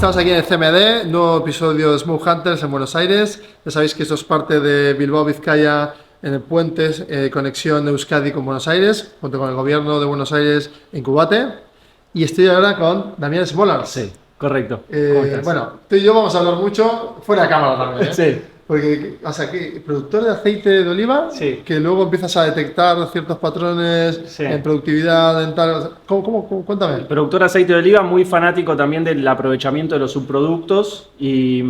Estamos aquí en el CMD, nuevo episodio de Smoke Hunters en Buenos Aires. Ya sabéis que esto es parte de Bilbao Vizcaya en el Puentes, conexión de Euskadi con Buenos Aires, junto con el gobierno de Buenos Aires en Cubate. Y estoy ahora con Damián Smolar. Sí, correcto. ¿Cómo estás? Bueno, tú y yo vamos a hablar mucho fuera de cámara también, ¿eh? Sí. Porque, o sea, que productor de aceite de oliva, Sí. que luego empiezas a detectar ciertos patrones Sí. en productividad dental. O sea, ¿cómo? Cuéntame. Productor de aceite de oliva, muy fanático también del aprovechamiento de los subproductos y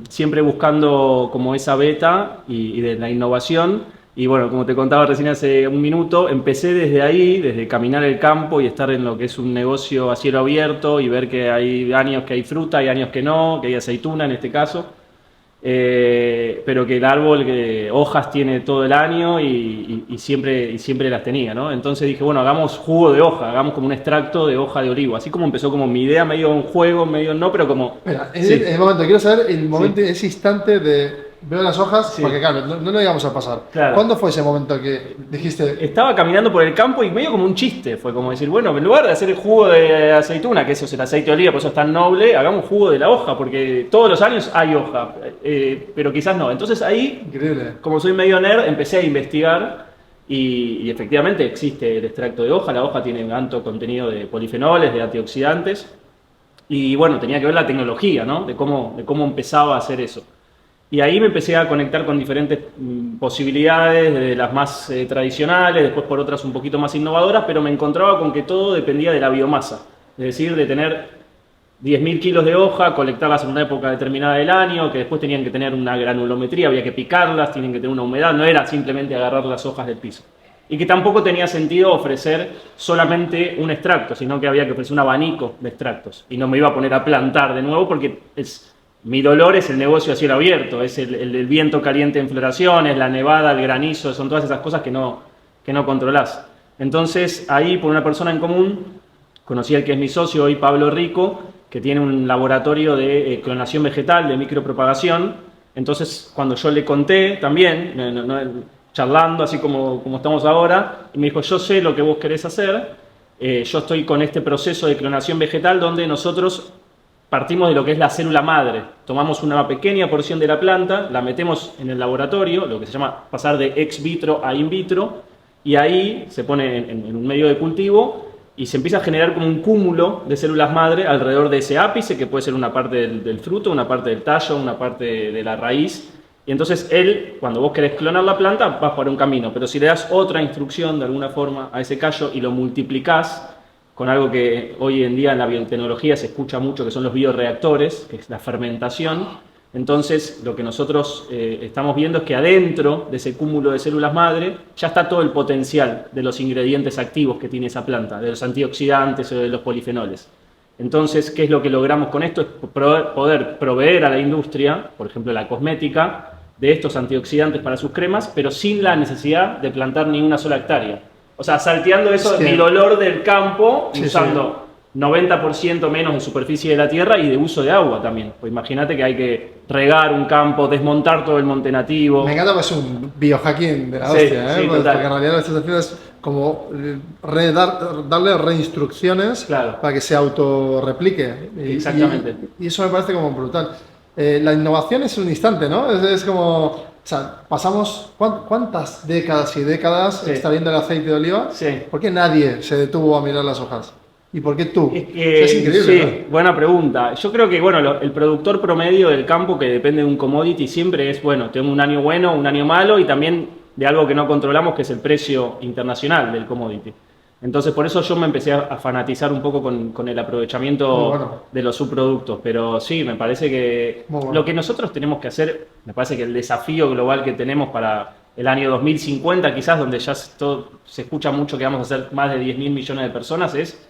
siempre buscando como esa beta y de la innovación. Y bueno, como te contaba recién hace un minuto, empecé desde ahí, desde caminar el campo y estar en lo que es un negocio a cielo abierto y ver que hay años que hay fruta, y años que no, que hay aceituna en este caso. Pero que el árbol hojas tiene todo el año y siempre las tenía, ¿no? Entonces dije, bueno, hagamos jugo de hoja, hagamos como un extracto de hoja de olivo. Así como empezó como mi idea, medio un juego, medio no, pero como... Espera, Sí. el momento, quiero saber el momento, Sí. ese instante de veo las hojas, Sí. porque claro, no lo íbamos a pasar. Claro. ¿Cuándo fue ese momento que dijiste, Estaba caminando por el campo y medio como un chiste, fue como decir, bueno, en lugar de hacer el jugo de aceituna, que eso es el aceite de oliva, por eso es tan noble, hagamos jugo de la hoja, porque todos los años hay hoja, pero quizás no. Entonces ahí, increíble? como soy medio nerd, empecé a investigar y efectivamente existe el extracto de hoja. La hoja tiene un alto contenido de polifenoles, de antioxidantes, y bueno, tenía que ver la tecnología, ¿no? De cómo empezaba a hacer eso. Y ahí me empecé a conectar con diferentes posibilidades, de las más tradicionales, después por otras un poquito más innovadoras, pero me encontraba con que todo dependía de la biomasa. Es decir, de tener 10.000 kilos de hoja, colectarlas en una época determinada del año, que después tenían que tener una granulometría, había que picarlas, tienen que tener una humedad, no era simplemente agarrar las hojas del piso. Y que tampoco tenía sentido ofrecer solamente un extracto, sino que había que ofrecer un abanico de extractos. Y no me iba a poner a plantar de nuevo porque mi dolor es el negocio a cielo abierto, es el viento caliente en floraciones, la nevada, el granizo, son todas esas cosas que no controlás. Entonces ahí por una persona en común conocí al que es mi socio hoy, Pablo Rico, que tiene un laboratorio de clonación vegetal, de micropropagación. Entonces cuando yo le conté también, charlando así como estamos ahora, y me dijo, yo sé lo que vos querés hacer, yo estoy con este proceso de clonación vegetal donde nosotros partimos de lo que es la célula madre. Tomamos una pequeña porción de la planta, la metemos en el laboratorio, lo que se llama pasar de ex vitro a in vitro, y ahí se pone en un medio de cultivo y se empieza a generar como un cúmulo de células madre alrededor de ese ápice, que puede ser una parte del fruto, una parte del tallo, una parte de la raíz. Y entonces cuando vos querés clonar la planta, vas por un camino, pero si le das otra instrucción de alguna forma a ese callo y lo multiplicás con algo que hoy en día en la biotecnología se escucha mucho, que son los bioreactores, que es la fermentación. Entonces, lo que nosotros estamos viendo es que adentro de ese cúmulo de células madre ya está todo el potencial de los ingredientes activos que tiene esa planta, de los antioxidantes o de los polifenoles. Entonces, ¿qué es lo que logramos con esto? Es poder proveer a la industria, por ejemplo la cosmética, de estos antioxidantes para sus cremas, pero sin la necesidad de plantar ni una sola hectárea. O sea, salteando eso, mi dolor del campo, sí, usando 90% menos de superficie de la tierra y de uso de agua también. Pues imagínate que hay que regar un campo, desmontar todo el monte nativo. Me encanta, pues un biohacking de la Sí, hostia, sí, porque en realidad lo que estás haciendo es como darle reinstrucciones, claro, para que se autorreplique. Exactamente. Y eso me parece como brutal. La innovación es un instante, ¿no? Es como... O sea, pasamos cuántas décadas y décadas, sí, extrayendo el aceite de oliva. Sí. ¿Por qué nadie se detuvo a mirar las hojas? ¿Y por qué tú? Es increíble, sí, ¿no? Buena pregunta. Yo creo que bueno, el productor promedio del campo, que depende de un commodity, siempre es, bueno, tengo un año bueno, un año malo, y también de algo que no controlamos, que es el precio internacional del commodity. Entonces, por eso yo me empecé a fanatizar un poco con el aprovechamiento de los subproductos. Pero sí, me parece que lo que nosotros tenemos que hacer, me parece que el desafío global que tenemos para el año 2050, quizás, donde ya se escucha mucho que vamos a ser más de 10.000 millones de personas, es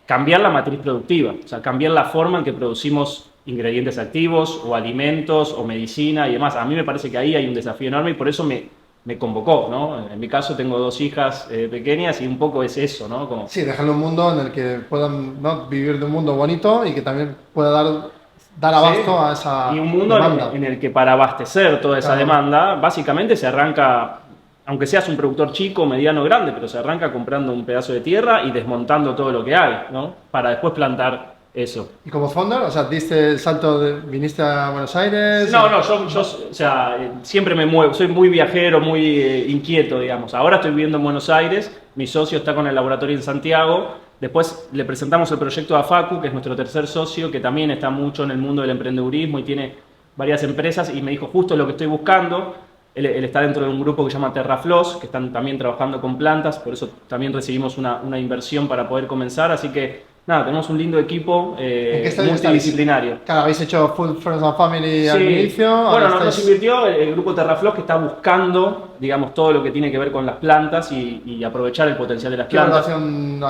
cambiar la matriz productiva. O sea, cambiar la forma en que producimos ingredientes activos, o alimentos, o medicina y demás. A mí me parece que ahí hay un desafío enorme y por eso me convocó, ¿no? En mi caso tengo 2 hijas pequeñas y un poco es eso, ¿no? Como... Sí, dejarle un mundo en el que puedan, ¿no?, vivir de un mundo bonito y que también pueda dar abasto, sí, a esa y un mundo demanda en el que para abastecer toda esa demanda, básicamente se arranca, aunque seas un productor chico, mediano, grande, pero se arranca comprando un pedazo de tierra y desmontando todo lo que hay, ¿no? Para después plantar eso. ¿Y como founder, o sea, diste el salto, viniste a Buenos Aires? No, no, yo, o sea, siempre me muevo, soy muy viajero, muy inquieto, digamos. Ahora estoy viviendo en Buenos Aires, mi socio está con el laboratorio en Santiago. Después le presentamos el proyecto a Facu, que es nuestro tercer socio, que también está mucho en el mundo del emprendedurismo y tiene varias empresas, y me dijo justo lo que estoy buscando. Él está dentro de un grupo que se llama Terrafloss, que están también trabajando con plantas, por eso también recibimos una inversión para poder comenzar, así que nada, tenemos un lindo equipo multidisciplinario. Claro, habéis hecho Full Friends and Family al Sí. inicio. Bueno, estáis... nos invirtió el grupo Terrafloss, que está buscando, digamos, todo lo que tiene que ver con las plantas y aprovechar el potencial de las ¿Qué plantas. valoración,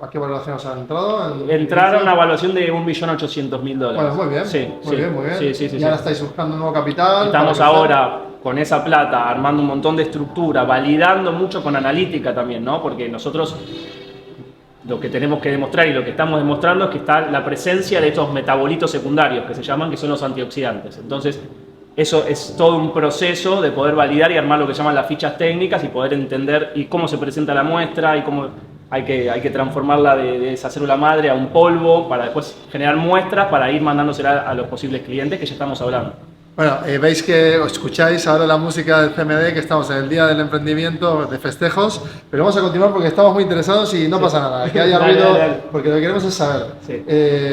a qué valoración os han entrado? Entraron a evaluación de $1.800.000. Bueno, muy bien. Sí, muy bien, muy bien. Sí, sí, sí, y ahora estáis buscando un nuevo capital. Estamos ahora con esa plata armando un montón de estructura, validando mucho con analítica también, ¿no? Porque nosotros lo que tenemos que demostrar y lo que estamos demostrando es que está la presencia de estos metabolitos secundarios que se llaman, que son los antioxidantes. Entonces, eso es todo un proceso de poder validar y armar lo que llaman las fichas técnicas y poder entender y cómo se presenta la muestra y cómo hay que transformarla de esa célula madre a un polvo para después generar muestras para ir mandándosela a los posibles clientes que ya estamos hablando. Bueno, veis que os escucháis ahora la música del CMD, que estamos en el Día del Emprendimiento, de festejos, pero vamos a continuar porque estamos muy interesados y no pasa nada, que haya ruido, porque lo que queremos es saber. Sí.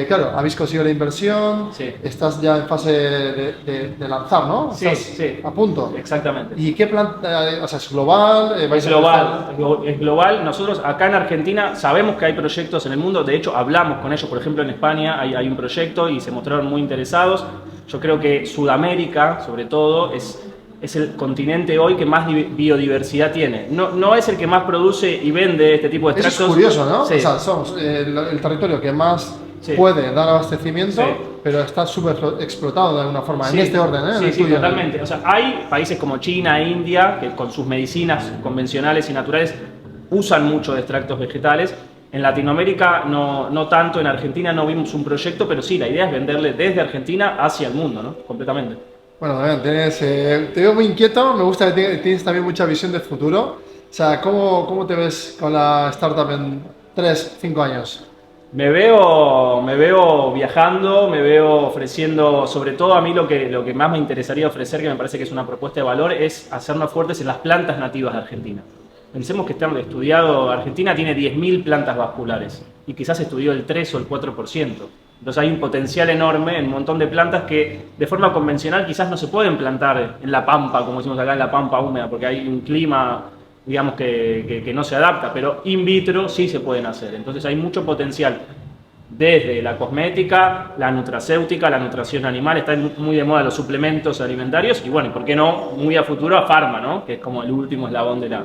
Claro, habéis conseguido la inversión, estás ya en fase de lanzar, ¿no? Sí, sí. A punto. Exactamente. ¿Y qué planta? O sea, ¿es global? Es global. Nosotros acá en Argentina sabemos que hay proyectos en el mundo, de hecho hablamos con ellos, por ejemplo en España hay un proyecto y se mostraron muy interesados. Yo creo que Sudamérica, sobre todo, es el continente hoy que más biodiversidad tiene. No es el que más produce y vende este tipo de extractos. Eso es curioso, ¿no? Sí. O sea, somos el territorio que más puede dar abastecimiento, pero está súper explotado de alguna forma, en este orden, ¿eh? Sí, totalmente. O sea, hay países como China e India que con sus medicinas convencionales y naturales usan mucho de extractos vegetales. En Latinoamérica no tanto, en Argentina no vimos un proyecto, pero sí, la idea es venderle desde Argentina hacia el mundo, ¿no? Completamente. Bueno, Damián, te veo muy inquieto, me gusta que tienes también mucha visión de futuro. O sea, ¿cómo te ves con la startup en 3, 5 años? Me veo viajando, me veo ofreciendo, sobre todo a mí lo que más me interesaría ofrecer, que me parece que es una propuesta de valor, es hacernos fuertes en las plantas nativas de Argentina. Pensemos que Argentina tiene 10.000 plantas vasculares y quizás estudió el 3 o el 4%. Entonces hay un potencial enorme en un montón de plantas que de forma convencional quizás no se pueden plantar en la pampa, como decimos acá, en la pampa húmeda, porque hay un clima, digamos, que no se adapta, pero in vitro sí se pueden hacer. Entonces hay mucho potencial desde la cosmética, la nutracéutica, la nutrición animal, están muy de moda los suplementos alimentarios y bueno, ¿y por qué no? Muy a futuro a farma, ¿no? Que es como el último eslabón de la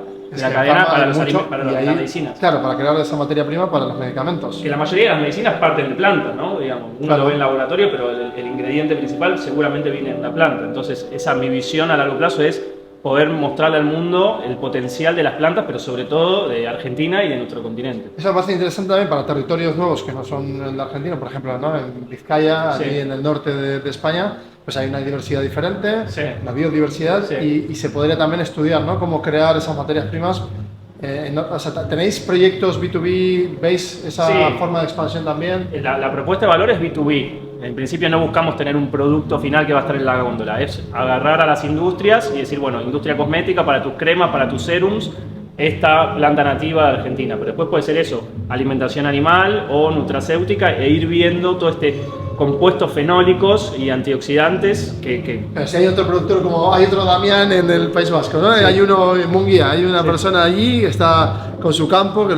cadena para las medicinas. Claro, para crear esa materia prima para los medicamentos. Que la mayoría de las medicinas parten de plantas, ¿no? Digamos, uno lo ve en laboratorio, pero el ingrediente principal seguramente viene de una planta. Entonces, mi visión a largo plazo es poder mostrarle al mundo el potencial de las plantas, pero sobre todo de Argentina y de nuestro continente. Eso es bastante interesante también para territorios nuevos que no son el de Argentina, por ejemplo, ¿no? En Vizcaya, aquí en el norte de España, pues hay una diversidad diferente, la biodiversidad, y se podría también estudiar, ¿no? Cómo crear esas materias primas. O sea, ¿tenéis proyectos B2B? ¿Veis esa forma de expansión también? La propuesta de valor es B2B. En principio no buscamos tener un producto final que va a estar en la góndola. Es agarrar a las industrias y decir, bueno, industria cosmética para tus cremas, para tus serums, esta planta nativa de Argentina. Pero después puede ser eso, alimentación animal o nutracéutica, e ir viendo todo este compuestos fenólicos y antioxidantes Pero si hay otro productor, como hay otro Damián en el País Vasco, ¿no? Hay uno en Munguía, hay una persona allí que está con su campo,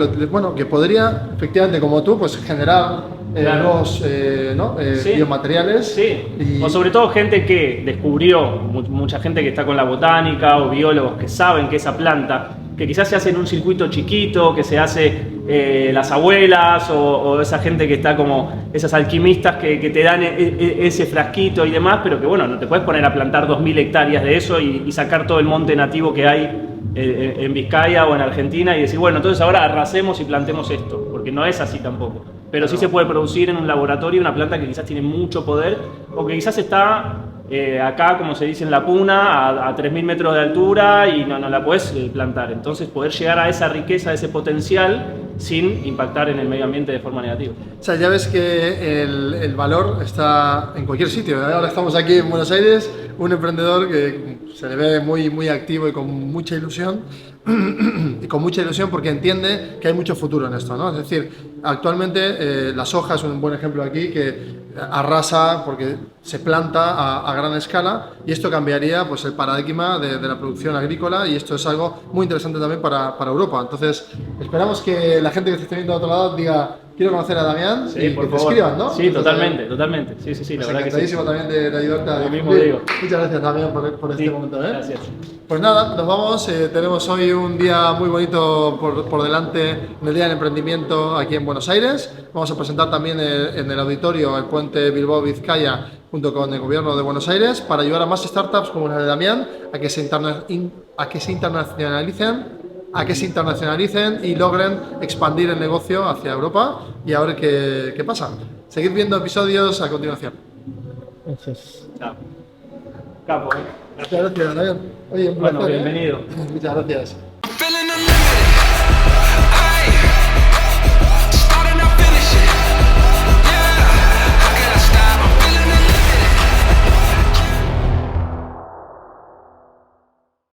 que podría, efectivamente, como tú, pues generar nuevos biomateriales. O sobre todo gente que descubrió, mucha gente que está con la botánica o biólogos que saben que esa planta, que quizás se hace en un circuito chiquito, que se hace las abuelas o esa gente que está como esas alquimistas que te dan ese frasquito y demás, pero que bueno, no te puedes poner a plantar 2.000 hectáreas de eso y sacar todo el monte nativo que hay en Vizcaya o en Argentina y decir, bueno, entonces ahora arrasemos y plantemos esto, porque no es así tampoco. Pero sí se puede producir en un laboratorio una planta que quizás tiene mucho poder o que quizás está acá, como se dice en la puna, a 3.000 metros de altura y no la puedes plantar. Entonces poder llegar a esa riqueza, a ese potencial sin impactar en el medio ambiente de forma negativa. O sea, ya ves que el valor está en cualquier sitio. Ahora estamos aquí en Buenos Aires, un emprendedor que se le ve muy activo y con mucha ilusión, y con mucha ilusión porque entiende que hay mucho futuro en esto, ¿no? Es decir, actualmente la soja es un buen ejemplo aquí que arrasa porque se planta a gran escala y esto cambiaría pues, el paradigma de la producción agrícola y esto es algo muy interesante también para Europa. Entonces, esperamos que la gente que se esté viendo a otro lado diga quiero conocer a Damián Sí, y por que te favor. escriban, ¿no? Sí, Entonces, totalmente. Sí, la verdad que sí. encantadísimo también de ayudarte a Lo mismo difundir. digo. Muchas gracias Damián por este Sí, momento. gracias. Pues nada, nos vamos. Tenemos hoy un día muy bonito por delante en el Día del Emprendimiento aquí en Buenos Aires. Vamos a presentar también en el auditorio el puente Bilbao-Vizcaya junto con el Gobierno de Buenos Aires para ayudar a más startups como la de Damián a que se internacionalicen y logren expandir el negocio hacia Europa y a ver qué pasa. Seguid viendo episodios a continuación. Chao. Capo. Muchas gracias, Damián. Oye, un Bueno, placer, bienvenido. Muchas gracias.